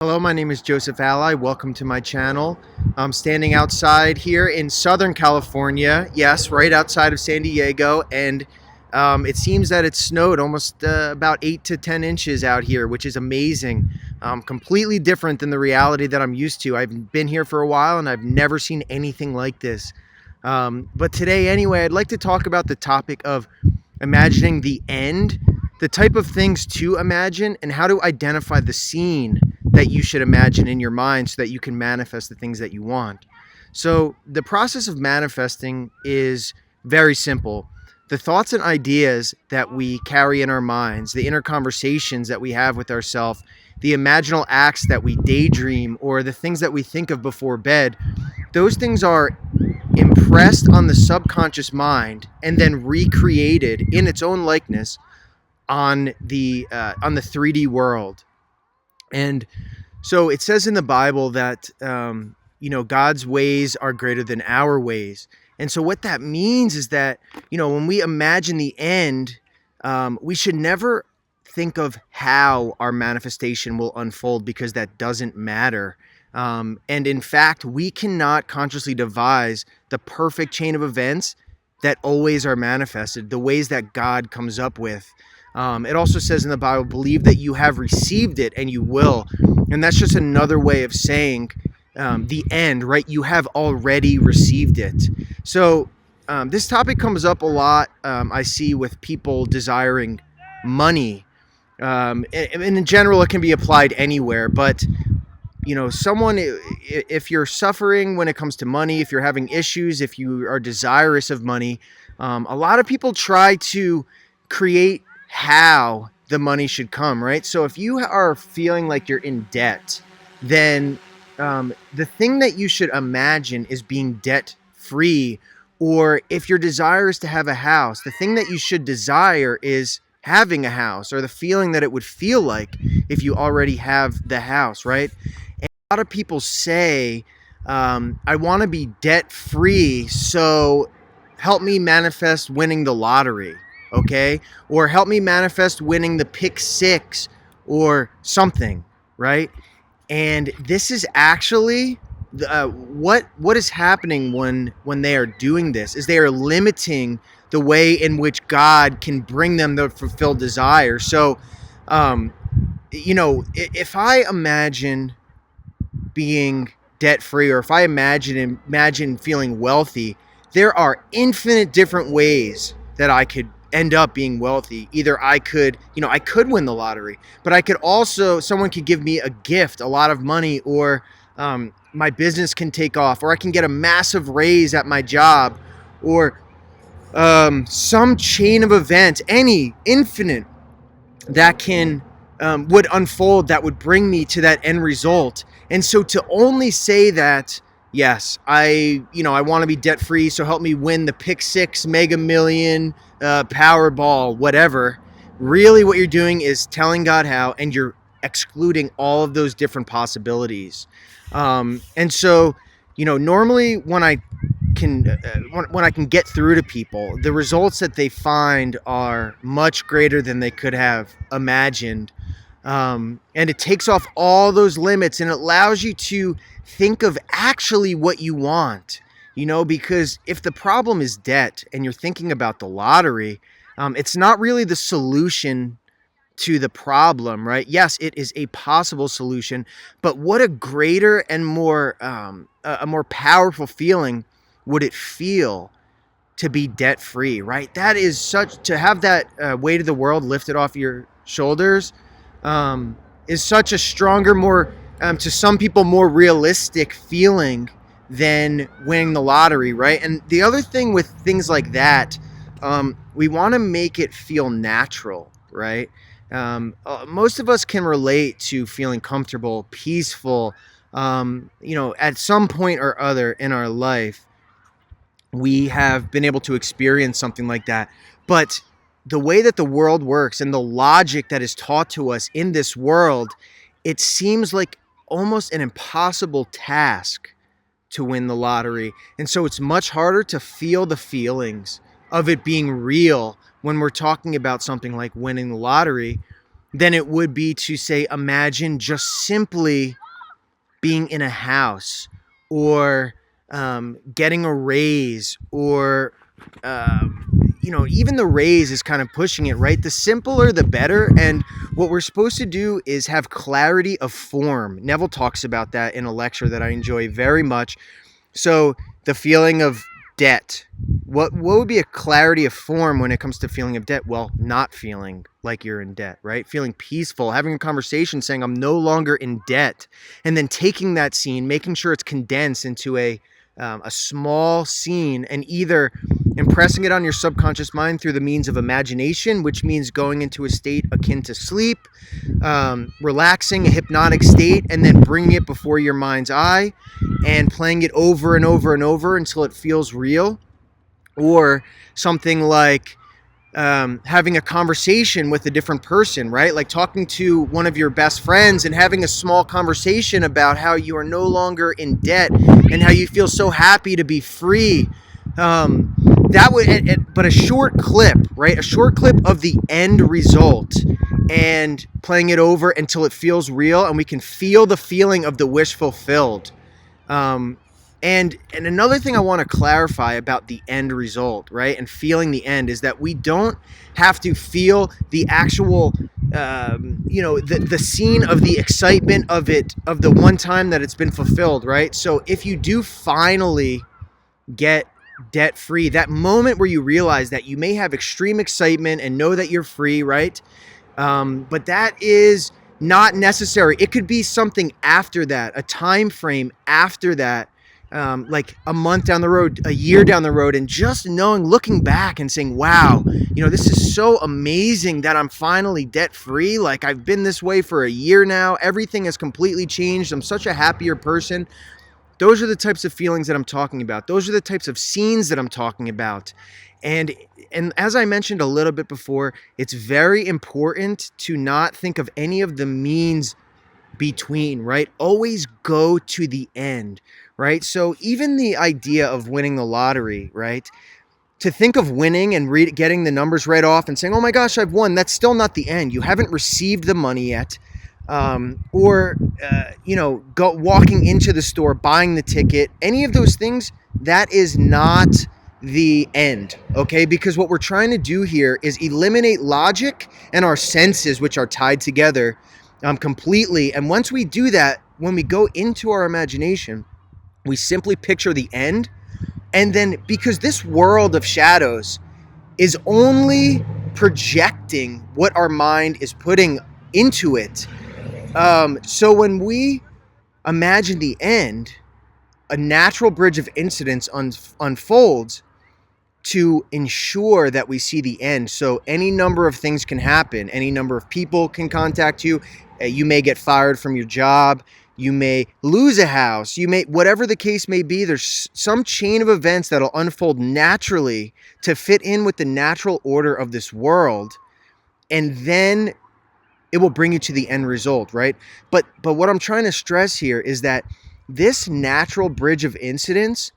Hello, my name is Joseph Alai. Welcome to my channel. I'm standing outside here in Southern California. Yes, right outside of San Diego, and it seems that it snowed almost about 8 to 10 inches out here, which is amazing. Completely different than the reality that I'm used to. I've been here for a while and I've never seen anything like this. But today, anyway, I'd like to talk about the topic of imagining the end, the type of things to imagine, and how to identify the scene that you should imagine in your mind so that you can manifest the things that you want. So the process of manifesting is very simple. The thoughts and ideas that we carry in our minds, the inner conversations that we have with ourselves, the imaginal acts that we daydream, or the things that we think of before bed, those things are impressed on the subconscious mind and then recreated in its own likeness on the 3D world. And so it says in the Bible that, God's ways are greater than our ways. And so what that means is that, when we imagine the end, we should never think of how our manifestation will unfold, because that doesn't matter. And in fact, we cannot consciously devise the perfect chain of events that always are manifested, the ways that God comes up with. It also says in the Bible, believe that you have received it and you will. And that's just another way of saying the end, right? You have already received it. So this topic comes up a lot, I see, with people desiring money. And in general, it can be applied anywhere. But, if you're suffering when it comes to money, if you're having issues, if you are desirous of money, a lot of people try to create how the money should come, right? So if you are feeling like you're in debt, then the thing that you should imagine is being debt free. Or if your desire is to have a house, the thing that you should desire is having a house, or the feeling that it would feel like if you already have the house, right? And a lot of people say, I want to be debt free, so help me manifest winning the lottery. Okay, or help me manifest winning the pick six or something, right? And this is actually what is happening when they are doing this is they are limiting the way in which God can bring them the fulfilled desire. So, if I imagine being debt free, or if I imagine feeling wealthy, there are infinite different ways that I could end up being wealthy. Either I could win the lottery, but I could also, someone could give me a gift, a lot of money, or my business can take off, or I can get a massive raise at my job, or some chain of events, any infinite that can would unfold that would bring me to that end result. And so to only say that, yes, I want to be debt free, so help me win the pick six, mega million, Powerball, whatever. Really what you're doing is telling God how, and you're excluding all of those different possibilities. And so, normally when I can get through to people, the results that they find are much greater than they could have imagined. And it takes off all those limits and it allows you to think of actually what you want, because if the problem is debt and you're thinking about the lottery, it's not really the solution to the problem, right? Yes, it is a possible solution, but what a greater and more a more powerful feeling would it feel to be debt free, right? That is to have that weight of the world lifted off your shoulders, is such a stronger, more to some people more realistic feeling than winning the lottery, right? And the other thing with things like that, we want to make it feel natural, right? Most of us can relate to feeling comfortable, peaceful, at some point or other in our life. We have been able to experience something like that. But the way that the world works and the logic that is taught to us in this world, it seems like almost an impossible task to win the lottery. And so it's much harder to feel the feelings of it being real when we're talking about something like winning the lottery. than it would be to say, imagine just simply being in a house, or getting a raise, or even the raise is kind of pushing it, right? The simpler, the better. And what we're supposed to do is have clarity of form. Neville talks about that in a lecture that I enjoy very much. So the feeling of debt. What would be a clarity of form when it comes to feeling of debt? Well, not feeling like you're in debt, right? Feeling peaceful, having a conversation saying, I'm no longer in debt. And then taking that scene, making sure it's condensed into a small scene, and either impressing it on your subconscious mind through the means of imagination, which means going into a state akin to sleep, relaxing, a hypnotic state, and then bringing it before your mind's eye and playing it over and over and over until it feels real. Or something like having a conversation with a different person, right? Like talking to one of your best friends and having a small conversation about how you are no longer in debt and how you feel so happy to be free. That would, but a short clip, right? A short clip of the end result, and playing it over until it feels real and we can feel the feeling of the wish fulfilled. And another thing I want to clarify about the end result, right, and feeling the end, is that we don't have to feel the actual, the scene of the excitement of it, of the one time that it's been fulfilled, right? So if you do finally get debt free, that moment where you realize that you may have extreme excitement and know that you're free, right? But that is not necessary. It could be something after that, a time frame after that, like a month down the road, a year down the road, and just knowing, looking back and saying, wow, this is so amazing that I'm finally debt free. Like, I've been this way for a year now. Everything has completely changed. I'm such a happier person. Those are the types of feelings that I'm talking about. Those are the types of scenes that I'm talking about. And as I mentioned a little bit before, it's very important to not think of any of the means between, right? Always go to the end, right? So even the idea of winning the lottery, right? To think of winning and getting the numbers right off and saying, oh my gosh, I've won, that's still not the end. You haven't received the money yet. Walking into the store, buying the ticket, any of those things, that is not the end, okay? Because what we're trying to do here is eliminate logic and our senses, which are tied together completely. And once we do that, when we go into our imagination, we simply picture the end. And then, because this world of shadows is only projecting what our mind is putting into it. So when we imagine the end, a natural bridge of incidents unfolds to ensure that we see the end. So any number of things can happen. Any number of people can contact you. You may get fired from your job. You may lose a house. You may, whatever the case may be, there's some chain of events that'll unfold naturally to fit in with the natural order of this world. And then it will bring you to the end result, right? But what I'm trying to stress here is that this natural bridge of incidents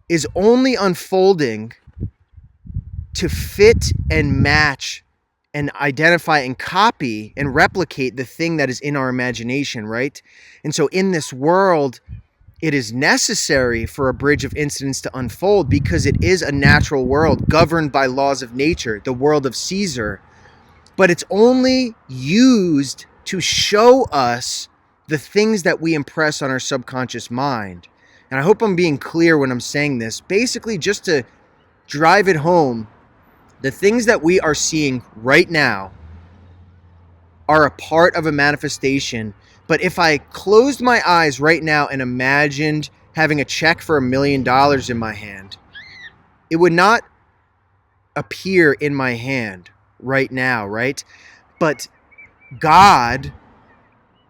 is only unfolding to fit and match and identify and copy and replicate the thing that is in our imagination, right? And so in this world, it is necessary for a bridge of incidents to unfold because it is a natural world governed by laws of nature, the world of Caesar. But it's only used to show us the things that we impress on our subconscious mind. And I hope I'm being clear when I'm saying this. Basically, just to drive it home, the things that we are seeing right now are a part of a manifestation. But if I closed my eyes right now and imagined having a check for $1 million in my hand, it would not appear in my hand right now, right? But God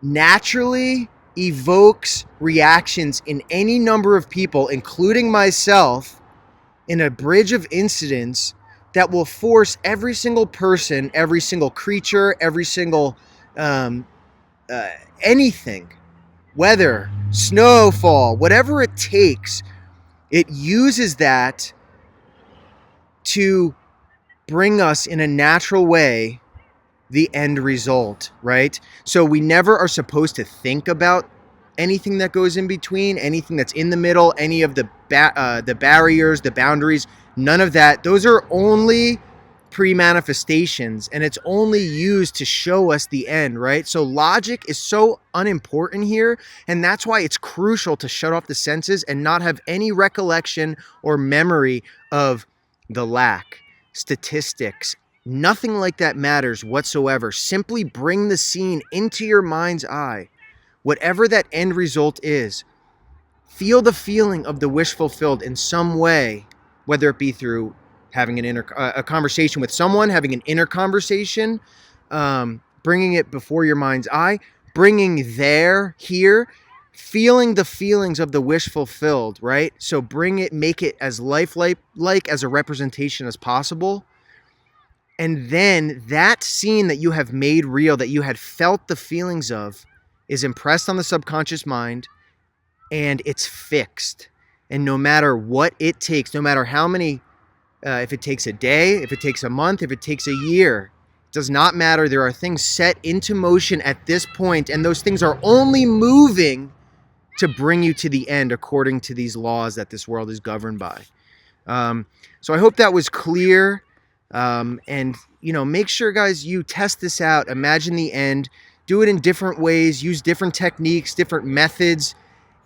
naturally evokes reactions in any number of people, including myself, in a bridge of incidents that will force every single person, every single creature, every single anything, weather, snowfall, whatever it takes, it uses that to bring us in a natural way the end result, right? So we never are supposed to think about anything that goes in between, anything that's in the middle, any of the barriers, the boundaries, none of that. Those are only pre-manifestations, and it's only used to show us the end, right? So logic is so unimportant here, and that's why it's crucial to shut off the senses and not have any recollection or memory of the lack, statistics. Nothing like that matters whatsoever. Simply bring the scene into your mind's eye. Whatever that end result is, feel the feeling of the wish fulfilled in some way, whether it be through having a conversation with someone, having an inner conversation, bringing it before your mind's eye, bringing here, feeling the feelings of the wish fulfilled, right? So bring it, make it as lifelike as a representation as possible. And then that scene that you have made real, that you had felt the feelings of, is impressed on the subconscious mind, and it's fixed. And no matter what it takes, no matter how many, if it takes a day, if it takes a month, if it takes a year, it does not matter. There are things set into motion at this point, and those things are only moving to bring you to the end according to these laws that this world is governed by. So I hope that was clear. And, make sure, guys, you test this out. Imagine the end. Do it in different ways. Use different techniques, different methods,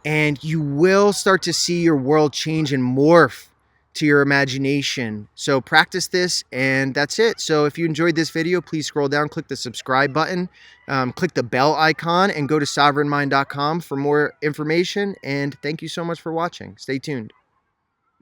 and you will start to see your world change and morph to your imagination. So practice this, and that's it. So if you enjoyed this video, please scroll down, click the subscribe button, click the bell icon, and go to sovereignmind.com for more information. And thank you so much for watching. Stay tuned.